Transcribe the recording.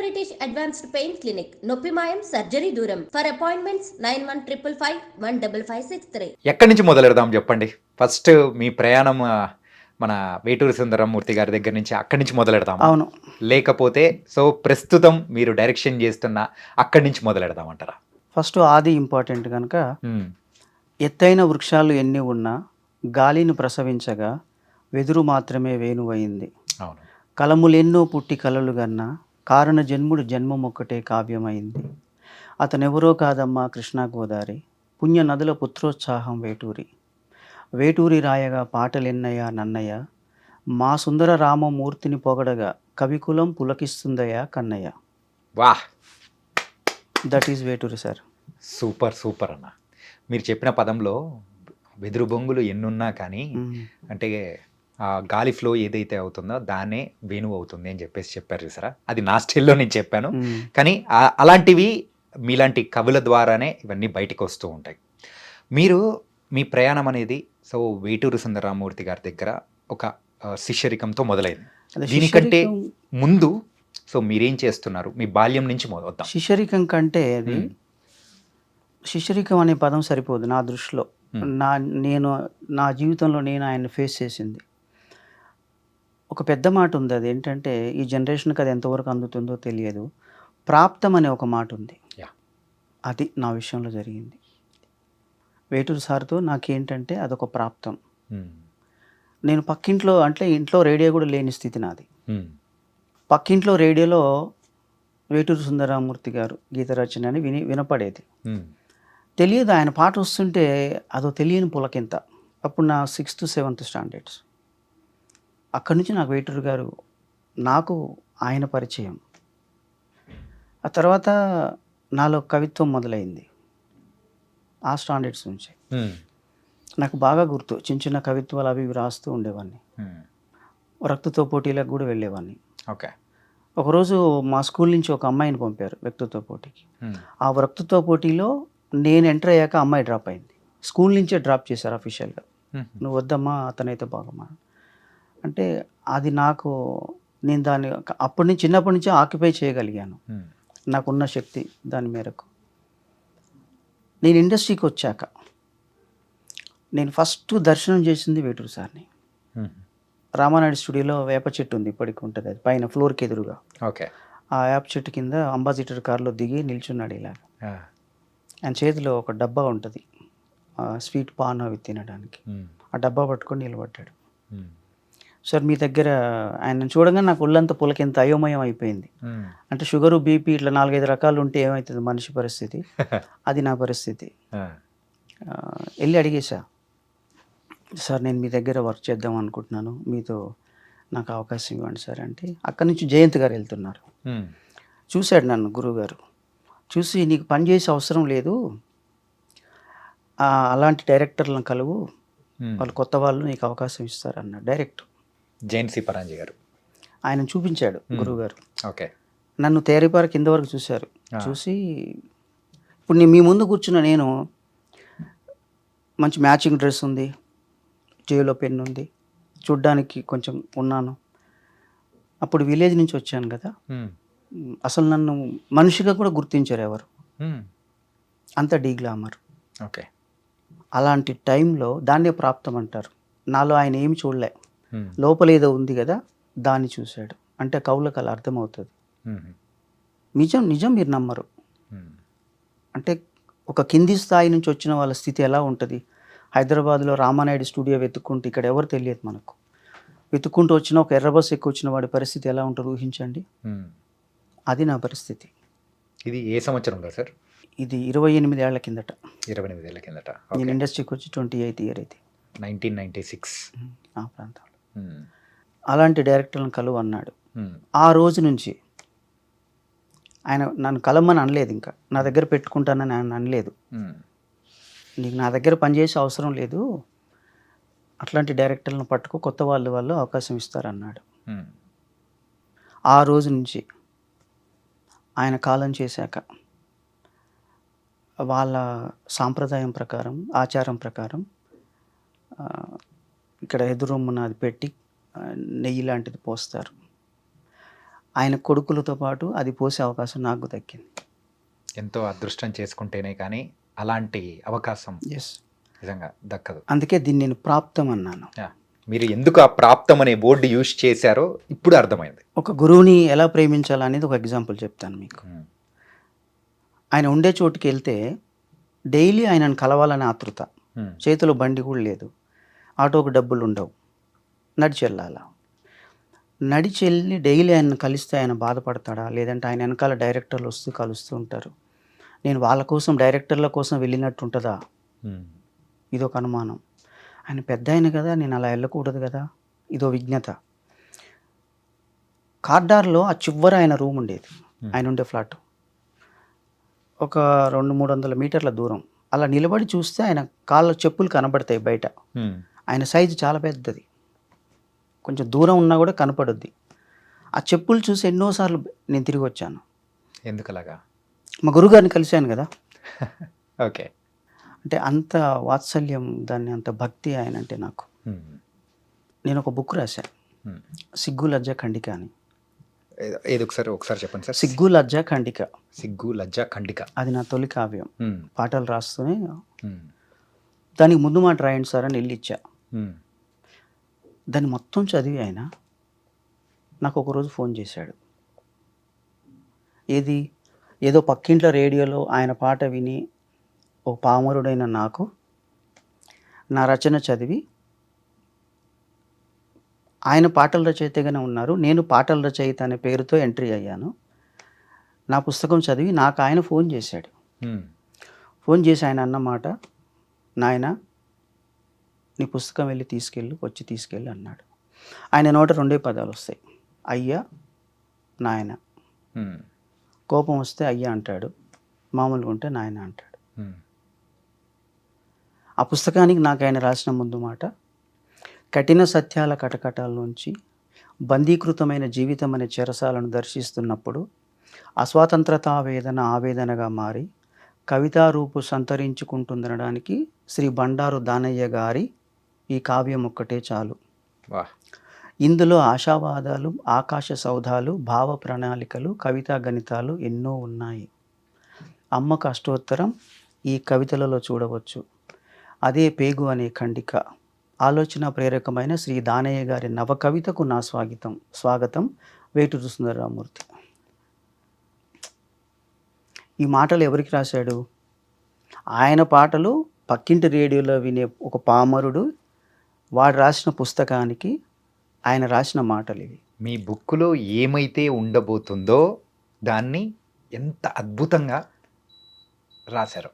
British advanced pain clinic, నొప్పి మాయం, surgery దూరం. For appointments 9155515563. ఎక్కడి నుంచి మొదలెడదాం చెప్పండి? ఫస్ట్ మీ ప్రయాణం మన వేటూరి సుందరమూర్తి గారి దగ్గర నుంచి అక్కడి నుంచి మొదలెడదాం, అవును. లేకపోతే సో ప్రస్తుతం మీరు డైరెక్షన్ చేస్తున్న అక్కడి నుంచి మొదలెడదామంటారా? ఫస్ట్ ఆది ఇంపార్టెంట్ కనుక, ఎత్తైన వృక్షాలు ఎన్ని ఉన్నా గాలిని ప్రసవించగా వెదురు మాత్రమే వేణువయింది. అవును. కలములెన్నో పుట్టి కలలు గన్నా కారణ జన్ముడు జన్మమొక్కటే కావ్యమైంది. అతనెవరో కాదమ్మా కృష్ణా గోదారి, పుణ్య నదుల పుత్రోత్సాహం వేటూరి. వేటూరి రాయగా పాటలెన్నయ్యా నన్నయ్య, మా సుందర రామమూర్తిని పొగడగా కవికులం పులకిస్తుందయ్యా కన్నయ్య. వాహ్, that is Veturi sir. Super super అన్న. మీరు చెప్పిన పదంలో వెదురు బొంగులు ఎన్నున్నా కానీ అంటే ఆ గాలి ఫ్లో ఏదైతే అవుతుందో దాన్నే వేణువు అవుతుంది అని చెప్పేసి చెప్పారు చూసారా, అది నా స్టైల్లో నేను చెప్పాను. కానీ అలాంటివి మీలాంటి కవుల ద్వారానే ఇవన్నీ బయటికి వస్తూ ఉంటాయి. మీరు మీ ప్రయాణం అనేది సో వేటూరి సుందరరామూర్తి గారి దగ్గర ఒక శిష్యరికంతో మొదలైంది. దీనికంటే ముందు సో మీరేం చేస్తున్నారు, మీ బాల్యం నుంచి మొదలవుతాం. శిష్యరికం కంటే అది శిష్యరికం అనే పదం సరిపోదు నా దృష్టిలో. నా జీవితంలో నేను ఆయన్ని ఫేస్ చేసింది ఒక పెద్ద మాట ఉంది. అది ఏంటంటే ఈ జనరేషన్కి అది ఎంతవరకు అందుతుందో తెలియదు. ప్రాప్తం అనే ఒక మాట ఉంది. అది నా విషయంలో జరిగింది. వేటూరు సార్తో నాకేంటంటే అదొక ప్రాప్తం. నేను పక్కింట్లో, అంటే ఇంట్లో రేడియో కూడా లేని స్థితి నాది. పక్కింట్లో రేడియోలో వేటూరి సుందరరామూర్తి గారు గీత రచన అని వినపడేది. తెలియదు, ఆయన పాట వస్తుంటే అదో తెలియని పులకింత. అప్పుడు నా 6th 7th స్టాండర్డ్స్. అక్కడి నుంచి నాకు వేటూరి గారు, నాకు ఆయన పరిచయం. ఆ తర్వాత నాలో కవిత్వం మొదలైంది ఆ స్టాండర్డ్స్ నుంచి. నాకు బాగా గుర్తు, చిన్న చిన్న కవిత్వాలు అవి రాస్తూ ఉండేవాడిని. వక్తృత్వ పోటీలకు కూడా వెళ్ళేవాడిని. ఓకే. ఒకరోజు మా స్కూల్ నుంచి ఒక అమ్మాయిని పంపారు వక్తృత్వ పోటీకి. ఆ వక్తృత్వ పోటీలో నేను ఎంటర్ అయ్యాక అమ్మాయి డ్రాప్ అయింది. స్కూల్ నుంచే డ్రాప్ చేశారు అఫీషియల్గా. నువ్వు వద్దమ్మా, అతనైతే బాగమ్మా అంటే. అది నాకు, నేను దాన్ని చిన్నప్పటి నుంచి ఆక్యుపై చేయగలిగాను నాకున్న శక్తి దాని మేరకు. నేను ఇండస్ట్రీకి వచ్చాక నేను ఫస్ట్ దర్శనం చేసింది వేటూరి సార్ని. రామానాయుడు స్టూడియోలో వేప చెట్టు ఉంది, ఇప్పటికి ఉంటుంది, అది పైన ఫ్లోర్కి ఎదురుగా. ఓకే. ఆ వేప చెట్టు కింద అంబాసిడర్ కారులో దిగి నిల్చున్నాడు ఇలాగా. ఆయన చేతిలో ఒక డబ్బా ఉంటుంది, స్వీట్ పాన్ అవి తినడానికి. ఆ డబ్బా పట్టుకొని నిలబడ్డాడు. సార్ మీ దగ్గర, ఆయన చూడగానే నాకు ఒళ్ళంతా పులకింత అయోమయం అయిపోయింది. అంటే షుగరు, బీపీ ఇట్లా 4-5 రకాలు ఉంటే ఏమవుతుంది మనిషి పరిస్థితి, అది నా పరిస్థితి. వెళ్ళి అడిగేసా, సార్ నేను మీ దగ్గర వర్క్ చేద్దాం అనుకుంటున్నాను, మీతో నాకు అవకాశం ఇవ్వండి సార్ అంటే. అక్కడి నుంచి జయంత్ గారు వెళ్తున్నారు. చూశాడు నన్ను గురువుగారు, చూసి నీకు పని చేసే అవసరం లేదు, అలాంటి డైరెక్టర్లను కలువు, వాళ్ళు కొత్త వాళ్ళు నీకు అవకాశం ఇస్తారన్నాడు. డైరెక్ట్ జయంత్ సి పరాంజీ గారు ఆయన చూపించాడు గురువుగారు. ఓకే. నన్ను తేరిపార కింద వరకు చూశారు. చూసి ఇప్పుడు మీ ముందు కూర్చున్న నేను, మంచి మ్యాచింగ్ డ్రెస్ ఉంది, జేబులో పెన్ ఉంది, చూడ్డానికి కొంచెం ఉన్నాను. అప్పుడు విలేజ్ నుంచి వచ్చాను కదా, అసలు నన్ను మనిషిగా కూడా గుర్తించారు ఎవరు, అంత డీ గ్లామర్. ఓకే. అలాంటి టైంలో దాన్నే ప్రాప్తం అంటారు. నాలో ఆయన ఏమి చూడలే, లోపల ఏదో ఉంది కదా దాన్ని చూశాడు. అంటే కవులకు అలా అర్థమవుతుంది. నిజం నిజం మీరు నమ్మరు. అంటే ఒక కింది స్థాయి నుంచి వచ్చిన వాళ్ళ స్థితి ఎలా ఉంటుంది. హైదరాబాద్లో రామానాయుడు స్టూడియో వెతుక్కుంటూ, ఇక్కడ ఎవరు తెలియదు మనకు, వెతుక్కుంటూ వచ్చిన ఒక ఎర్ర బస్ ఎక్కువ వచ్చిన వాడి పరిస్థితి ఎలా ఉంటుంది ఊహించండి. అది నా పరిస్థితి. ఇది ఏ సంవత్సరంలో సార్? ఇది 28 ఏళ్ల కిందట. 28 ఏళ్ల కిందట. నేను ఇండస్ట్రీకి వచ్చి 28th ఇయర్ అయితే 1996 ఆ ప్రాంతంలో. అలాంటి డైరెక్టర్లను కలువు అన్నాడు. ఆ రోజు నుంచి ఆయన నన్ను కలమ్మని అనలేదు, ఇంకా నా దగ్గర పెట్టుకుంటానని ఆయన అనలేదు. నీకు నా దగ్గర పనిచేసే అవసరం లేదు, అట్లాంటి డైరెక్టర్లను పట్టుకో, కొత్త వాళ్ళు అవకాశం ఇస్తారన్నాడు. ఆ రోజు నుంచి ఆయన కాలం చేశాక వాళ్ళ సాంప్రదాయం ప్రకారం, ఆచారం ప్రకారం ఇక్కడ ఎదురొమ్మున అది పెట్టి నెయ్యి లాంటిది పోస్తారు. ఆయన కొడుకులతో పాటు అది పోసే అవకాశం నాకు దక్కింది. ఎంతో అదృష్టం చేసుకుంటేనే కానీ అలాంటి అవకాశం ఎస్, నిజంగా దక్కదు. అందుకే దీన్ని నేను ప్రాప్తం అన్నాను. మీరు ఎందుకు ఆ ప్రాప్తం అనే బోర్డు యూజ్ చేశారో ఇప్పుడు అర్థమైంది. ఒక గురువుని ఎలా ప్రేమించాలనేది ఒక ఎగ్జాంపుల్ చెప్తాను మీకు. ఆయన ఉండే చోటుకి వెళ్తే డైలీ ఆయనను కలవాలనే ఆతృత, చేతిలో బండి కూడా లేదు, ఆటోకు డబ్బులు ఉండవు, నడిచి వెళ్ళాలా. నడిచి వెళ్ళి డైలీ ఆయన కలిస్తే ఆయన బాధపడతాడా, లేదంటే ఆయన వెనకాల డైరెక్టర్లు వస్తూ కలుస్తూ ఉంటారు, నేను వాళ్ళ కోసం డైరెక్టర్ల కోసం వెళ్ళినట్టు ఉంటుందా, ఇదొక అనుమానం. ఆయన పెద్ద ఆయన కదా, నేను అలా వెళ్ళకూడదు కదా, ఇదో విజ్ఞత. కార్డార్లో ఆ చివర ఆయన రూమ్ ఉండేది, ఆయన ఉండే ఫ్లాట్ ఒక 200-300 మీటర్ల దూరం. అలా నిలబడి చూస్తే ఆయన కాళ్ళ చెప్పులు కనబడతాయి బయట. ఆయన సైజు చాలా పెద్దది, కొంచెం దూరం ఉన్నా కూడా కనపడుద్ది. ఆ చెప్పులు చూసి ఎన్నోసార్లు నేను తిరిగి వచ్చాను. ఎందుకలాగా? మా గురుగారిని కలిశాను కదా. ఓకే. అంటే అంత వాత్సల్యం, దాన్ని అంత భక్తి ఆయన అంటే నాకు. నేను ఒక బుక్ రాశాను, సిగ్గు లజ్జ ఖండిక అని. ఏది ఒకసారి చెప్పండి సార్. సిగ్గు లజ్జ ఖండిక. సిగ్గు లజ్జ ఖండిక. అది నా తొలి కావ్యం. పాటలు రాస్తూనే మ్మ్. దానికి ముందు మాట రాయండి సార్ అని వెళ్ళి ఇచ్చా. మ్మ్. దాన్ని మొత్తం చదివి ఆయన నాకు ఒకరోజు ఫోన్ చేశాడు. ఏదో పక్కింట్లో రేడియోలో ఆయన పాట విని ఓ పామరుడైన నాకు నా రచన చదివి, ఆయన పాటల రచయితగానే ఉన్నారు, నేను పాటల రచయిత అనే పేరుతో ఎంట్రీ అయ్యాను. నా పుస్తకం చదివి నాకు ఆయన ఫోన్ చేశాడు. మ్మ్. ఫోన్ చేసి ఆయన అన్నమాట, నాయన నీ పుస్తకం వెళ్ళి వచ్చి తీసుకెళ్ళి అన్నాడు. ఆయన నోట 2 పదాలు వస్తాయి, అయ్యా నాయన. మ్మ్. కోపం వస్తే అయ్యా అంటాడు, మామూలుగా ఉంటే నాయన అంటాడు. మ్మ్. ఆ పుస్తకానికి నాకు ఆయన రాసిన ముందు మాట, కఠిన సత్యాల కటకటాల్లోంచి బందీకృతమైన జీవితం అనే చెరసాలను దర్శిస్తున్నప్పుడు అస్వాతంత్రతా వేదన ఆవేదనగా మారి కవితారూపు సంతరించుకుంటుందనడానికి శ్రీ బండారు దానయ్య గారి ఈ కావ్యం ఒక్కటే చాలు. వాహ్. ఇందులో ఆశావాదాలు, ఆకాశ సౌధాలు, భావ ప్రణాళికలు, కవితా గణితాలు ఎన్నో ఉన్నాయి. అమ్మకు అష్టోత్తరం ఈ కవితలలో చూడవచ్చు. అదే పేగు అనే ఖండిక. ఆలోచన ప్రేరకమైన శ్రీ దానయ్య గారి నవ కవితకు నా స్వాగతం వేటూరి సుందరరామూర్తి. ఈ మాటలు ఎవరికి రాశాడు? ఆయన పాటలు పక్కింటి రేడియోలో వినే ఒక పామరుడు, వాడు రాసిన పుస్తకానికి ఆయన రాసిన మాటలు ఇవి. మీ బుక్కులో ఏమైతే ఉండబోతుందో దాన్ని ఎంత అద్భుతంగా రాశారు.